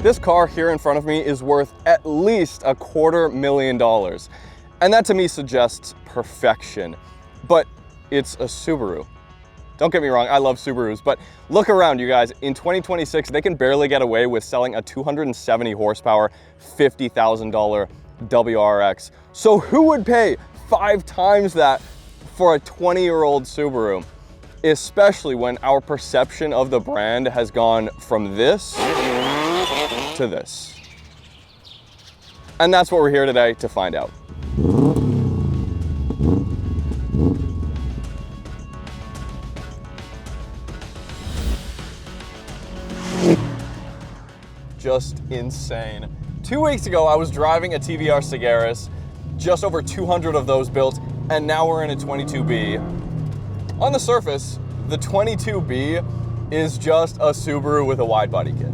This car here in front of me is worth at least $250,000. And that to me suggests perfection. But it's a Subaru. Don't get me wrong, I love Subarus, but look around, you guys. In 2026, they can barely get away with selling a 270 horsepower, $50,000 WRX. So who would pay 5 times that for a 20-year-old Subaru? Especially when our perception of the brand has gone from this to this. And that's what we're here today to find out. Just insane. 2 weeks ago, I was driving a TVR Sagaris, just over 200 of those built, and now we're in a 22B. On the surface, the 22B is just a Subaru with a wide body kit.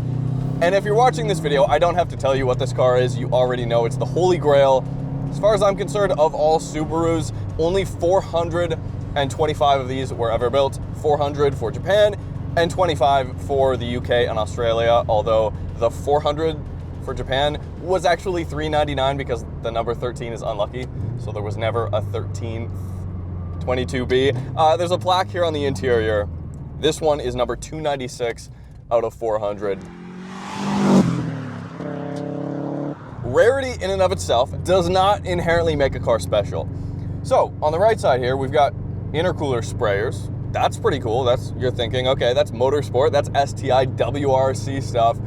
And if you're watching this video, I don't have to tell you what this car is. You already know it's the holy grail. As far as I'm concerned, of all Subarus, only 425 of these were ever built. 400 for Japan and 25 for the UK and Australia, although the 400 for Japan was actually $399 because the number 13 is unlucky, so there was never a 13th 22B. There's a plaque here on the interior. This one is number 296 out of 400. Rarity in and of itself does not inherently make a car special. So on the right side here, we've got intercooler sprayers. That's pretty cool. You're thinking, okay, that's motorsport, that's STi WRC stuff.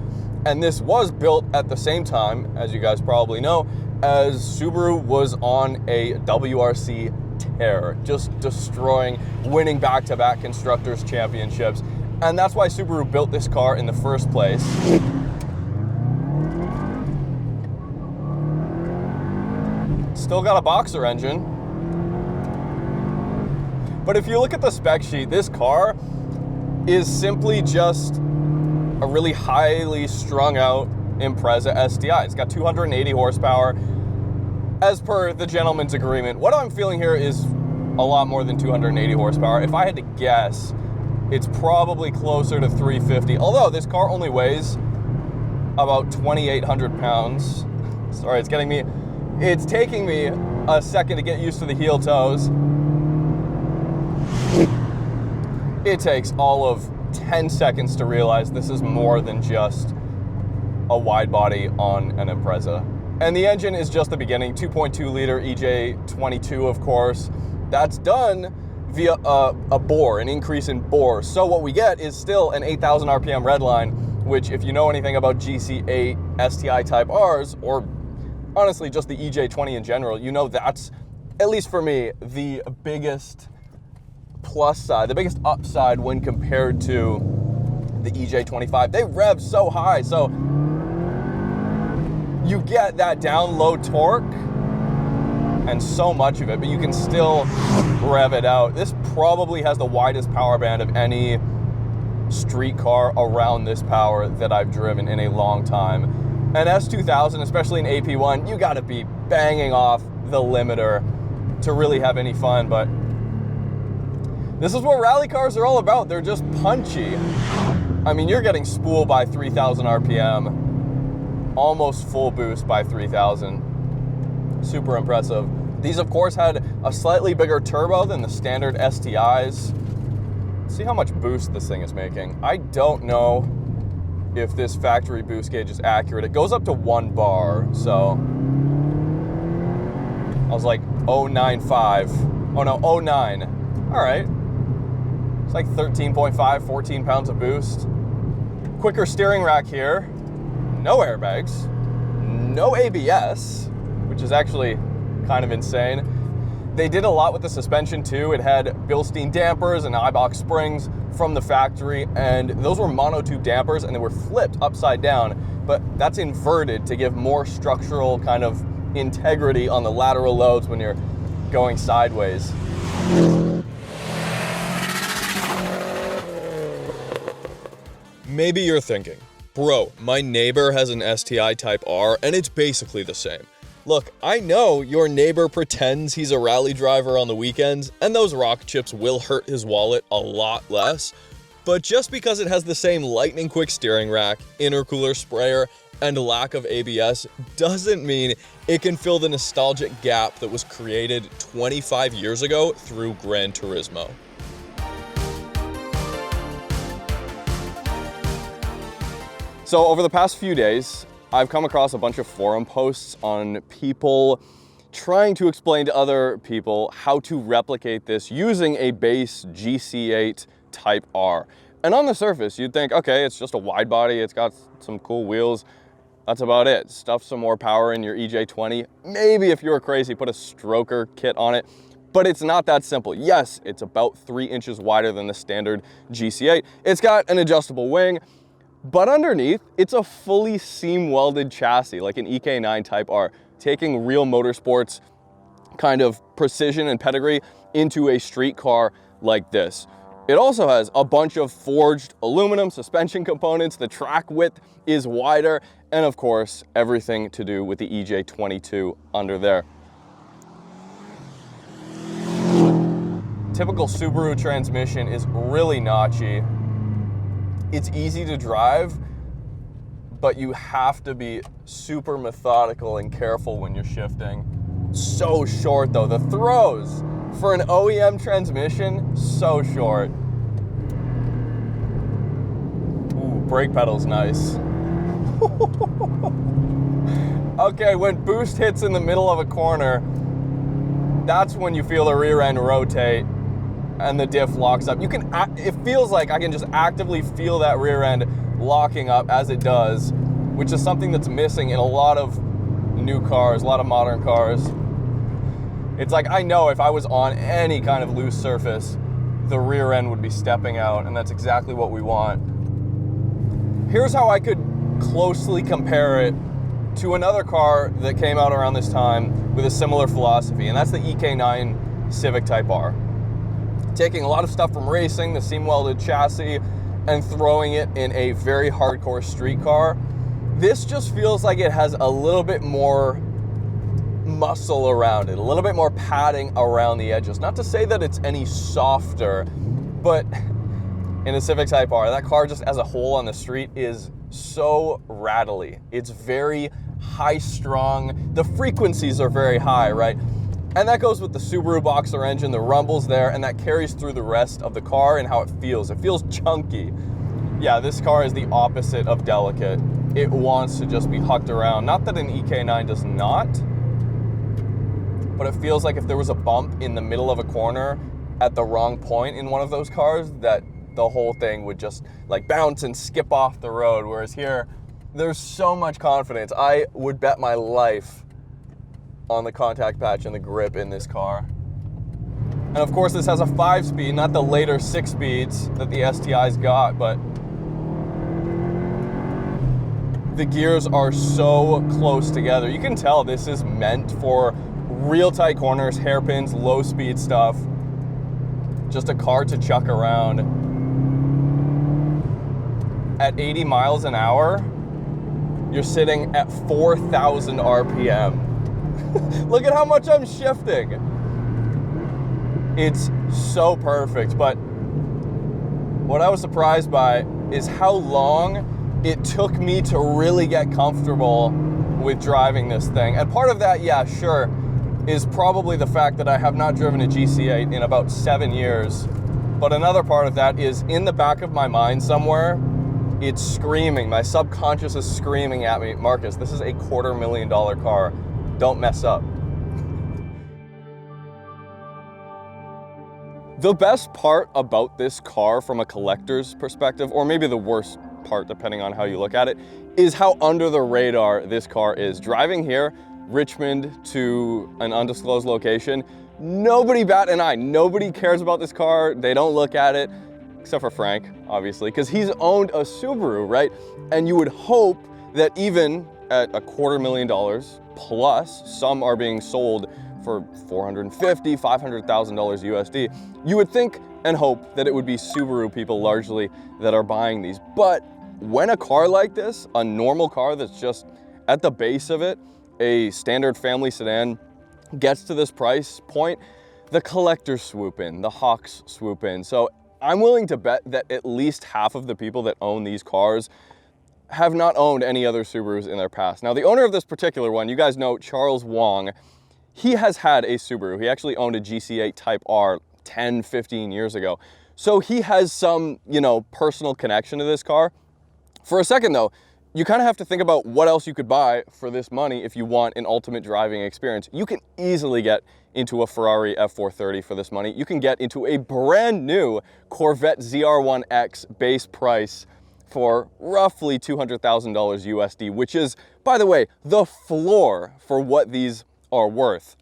And this was built at the same time, as you guys probably know, as Subaru was on a WRC tear, just destroying, winning back-to-back Constructors' Championships. And that's why Subaru built this car in the first place. Still got a boxer engine. But if you look at the spec sheet, this car is simply just a really highly strung out Impreza STi. It's got 280 horsepower. As per the gentleman's agreement, what I'm feeling here is a lot more than 280 horsepower. If I had to guess, it's probably closer to 350. Although this car only weighs about 2,800 pounds. Sorry, it's taking me a second to get used to the heel toes. It takes all of 10 seconds to realize this is more than just a wide body on an Impreza. And the engine is just the beginning, 2.2 liter EJ22, of course. That's done via a bore, an increase in bore. So what we get is still an 8,000 RPM redline, which if you know anything about GC8 STi Type-Rs, or honestly just the EJ20 in general, you know that's, at least for me, the biggest plus side, the biggest upside when compared to the EJ25. They rev so high, so you get that down low torque and so much of it, but you can still rev it out. This probably has the widest power band of any street car around this power that I've driven in a long time. An S2000, especially an AP1, you gotta be banging off the limiter to really have any fun, but this is what rally cars are all about. They're just punchy. I mean, you're getting spool by 3,000 RPM, almost full boost by 3,000. Super impressive. These, of course, had a slightly bigger turbo than the standard STIs. See how much boost this thing is making. I don't know if this factory boost gauge is accurate. It goes up to 1 bar, so I was like 0.95. Oh no, 0.9. All right. It's like 13.5, 14 pounds of boost. Quicker steering rack here. No airbags. No ABS, which is actually kind of insane. They did a lot with the suspension too. It had Bilstein dampers and Eibach springs from the factory, and those were monotube dampers, and they were flipped upside down, but that's inverted to give more structural kind of integrity on the lateral loads when you're going sideways. Maybe you're thinking, bro, my neighbor has an STi Type-R and it's basically the same. Look, I know your neighbor pretends he's a rally driver on the weekends, and those rock chips will hurt his wallet a lot less, But just because it has the same lightning quick steering rack, intercooler sprayer, and lack of ABS doesn't mean it can fill the nostalgic gap that was created 25 years ago through Gran Turismo. So over the past few days, I've come across a bunch of forum posts on people trying to explain to other people how to replicate this using a base GC8 Type-R. And on the surface, you'd think, okay, it's just a wide body, it's got some cool wheels, that's about it. Stuff some more power in your EJ20. Maybe if you're crazy, put a stroker kit on it. But it's not that simple. Yes, it's about 3 inches wider than the standard GC8. It's got an adjustable wing, but underneath, it's a fully seam welded chassis, like an EK9 Type-R, taking real motorsports kind of precision and pedigree into a street car like this. It also has a bunch of forged aluminum suspension components. The track width is wider, and of course, everything to do with the EJ22 under there. Typical Subaru transmission is really notchy. It's easy to drive, but you have to be super methodical and careful when you're shifting. So short though, the throws for an OEM transmission, so short. Ooh, brake pedal's nice. Okay, when boost hits in the middle of a corner, that's when you feel the rear end rotate and the diff locks up. It feels like I can just actively feel that rear end locking up as it does, which is something that's missing in a lot of new cars, a lot of modern cars. It's like, I know if I was on any kind of loose surface, the rear end would be stepping out, and that's exactly what we want. Here's how I could closely compare it to another car that came out around this time with a similar philosophy, and that's the EK9 Civic Type-R. Taking a lot of stuff from racing, the seam welded chassis, and throwing it in a very hardcore street car. This just feels like it has a little bit more muscle around it, a little bit more padding around the edges. Not to say that it's any softer, but in a Civic Type-R, that car just as a whole on the street is so rattly. It's very high strung. The frequencies are very high, right? And that goes with the Subaru boxer engine, the rumbles there, and that carries through the rest of the car and how it feels. It feels chunky. Yeah, this car is the opposite of delicate. It wants to just be hucked around. Not that an EK9 does not, but it feels like if there was a bump in the middle of a corner at the wrong point in one of those cars, that the whole thing would just like bounce and skip off the road. Whereas here, there's so much confidence. I would bet my life on the contact patch and the grip in this car. And of course, this has a 5-speed, not the later 6 speeds that the STI's got, but the gears are so close together. You can tell this is meant for real tight corners, hairpins, low speed stuff. Just a car to chuck around. At 80 miles an hour, you're sitting at 4,000 RPM. Look at how much I'm shifting. It's so perfect, but what I was surprised by is how long it took me to really get comfortable with driving this thing. And part of that, yeah, sure, is probably the fact that I have not driven a GC8 in about 7 years. But another part of that is in the back of my mind somewhere, it's screaming. My subconscious is screaming at me, Marcus, this is a $250,000 car. Don't mess up. The best part about this car from a collector's perspective, or maybe the worst part depending on how you look at it, is how under the radar this car is. Driving here, Richmond to an undisclosed location, nobody bat an eye. Nobody cares about this car. They don't look at it, except for Frank, obviously, because he's owned a Subaru, right? And you would hope that even at $250,000 plus, some are being sold for $450,000, $500,000 USD. You would think and hope that it would be Subaru people largely that are buying these. But when a car like this, a normal car that's just at the base of it, a standard family sedan, gets to this price point, the collectors swoop in, the hawks swoop in. So I'm willing to bet that at least half of the people that own these cars have not owned any other Subarus in their past. Now, the owner of this particular one, you guys know Charles Wong, he has had a Subaru. He actually owned a GC8 Type-R 10, 15 years ago. So he has some, you know, personal connection to this car. For a second though, you kind of have to think about what else you could buy for this money if you want an ultimate driving experience. You can easily get into a Ferrari F430 for this money. You can get into a brand new Corvette ZR1X base price for roughly $200,000 USD, which is, by the way, the floor for what these are worth.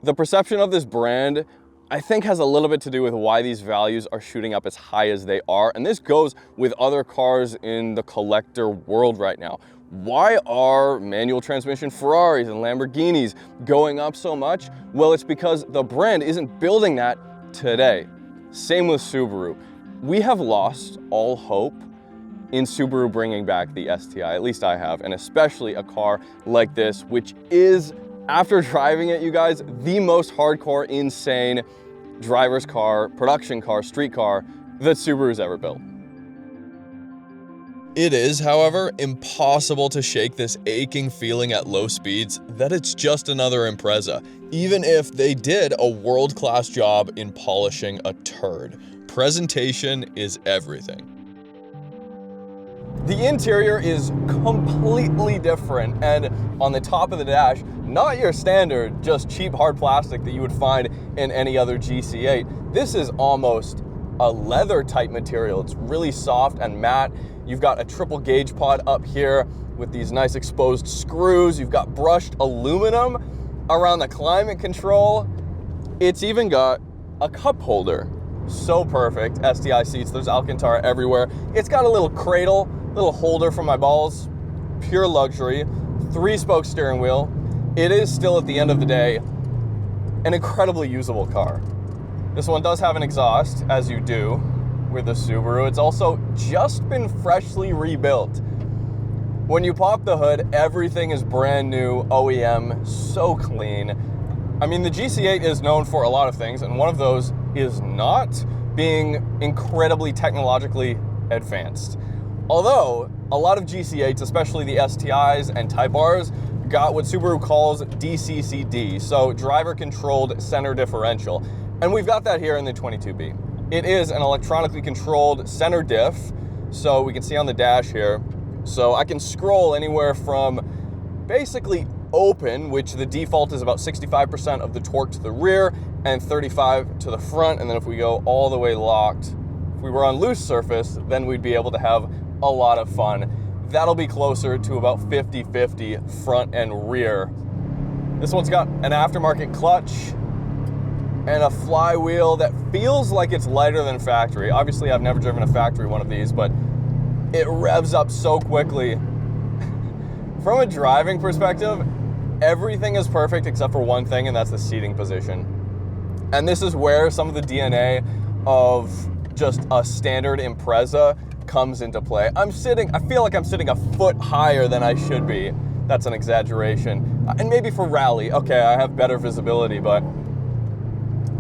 The perception of this brand, I think, has a little bit to do with why these values are shooting up as high as they are. And this goes with other cars in the collector world right now. Why are manual transmission Ferraris and Lamborghinis going up so much? Well, it's because the brand isn't building that today. Same with Subaru. We have lost all hope in Subaru bringing back the STi, at least I have, and especially a car like this, which is, after driving it, you guys, the most hardcore, insane driver's car, production car, street car that Subaru's ever built. It is, however, impossible to shake this aching feeling at low speeds that it's just another Impreza, even if they did a world-class job in polishing a turd. Presentation is everything. The interior is completely different, and on the top of the dash, not your standard, just cheap hard plastic that you would find in any other GC8. This is almost a leather type material. It's really soft and matte. You've got a triple gauge pod up here with these nice exposed screws. You've got brushed aluminum around the climate control. It's even got a cup holder. So perfect. STi seats, there's Alcantara everywhere. It's got a little cradle, little holder for my balls, pure luxury, 3-spoke steering wheel. It is still, at the end of the day, an incredibly usable car. This one does have an exhaust, as you do with the Subaru. It's also just been freshly rebuilt. When you pop the hood, everything is brand new, OEM, so clean. I mean, the GC8 is known for a lot of things, and one of those is not being incredibly technologically advanced. Although, a lot of GC8s, especially the STIs and Type-Rs, got what Subaru calls DCCD, so driver-controlled center differential. And we've got that here in the 22B. It is an electronically controlled center diff, so we can see on the dash here. So I can scroll anywhere from basically open, which the default is about 65% of the torque to the rear and 35 to the front. And then if we go all the way locked, if we were on loose surface, then we'd be able to have a lot of fun. That'll be closer to about 50-50 front and rear. This one's got an aftermarket clutch and a flywheel that feels like it's lighter than factory. Obviously, I've never driven a factory one of these, but it revs up so quickly. From a driving perspective, everything is perfect except for one thing, and that's the seating position. And this is where some of the DNA of just a standard Impreza comes into play. I feel like I'm sitting a foot higher than I should be. That's an exaggeration. And maybe for rally, okay, I have better visibility, but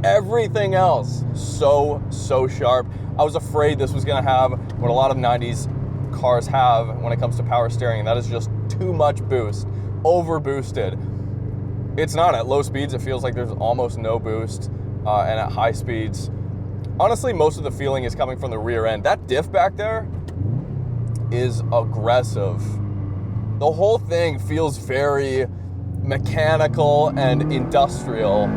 everything else, so sharp. I was afraid this was gonna have what a lot of 90s cars have when it comes to power steering, and that is just too much boost, over boosted. It's not. At low speeds, it feels like there's almost no boost, and at high speeds, honestly, most of the feeling is coming from the rear end. That diff back there is aggressive. The whole thing feels very mechanical and industrial.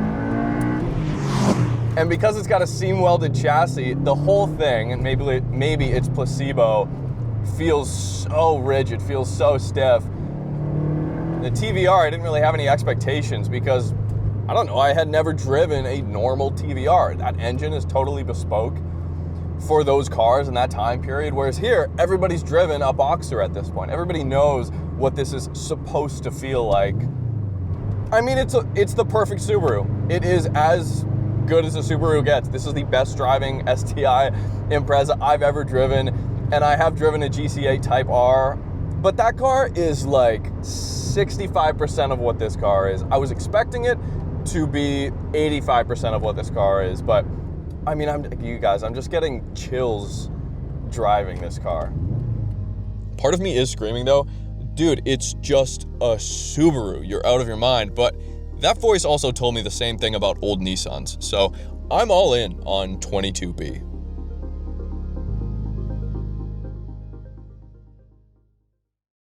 And because it's got a seam welded chassis, the whole thing, and maybe it's placebo, feels so rigid, feels so stiff. The TVR, I didn't really have any expectations because, I don't know, I had never driven a normal TVR. That engine is totally bespoke for those cars in that time period, whereas here, everybody's driven a Boxer at this point. Everybody knows what this is supposed to feel like. I mean, it's the perfect Subaru. It is as good as a Subaru gets. This is the best driving STi Impreza I've ever driven, and I have driven a GC8 Type-R, but that car is like 65% of what this car is. I was expecting it to be 85% of what this car is, but I mean, you guys, I'm just getting chills driving this car. Part of me is screaming though, dude, it's just a Subaru. You're out of your mind. But that voice also told me the same thing about old Nissans. So I'm all in on 22B.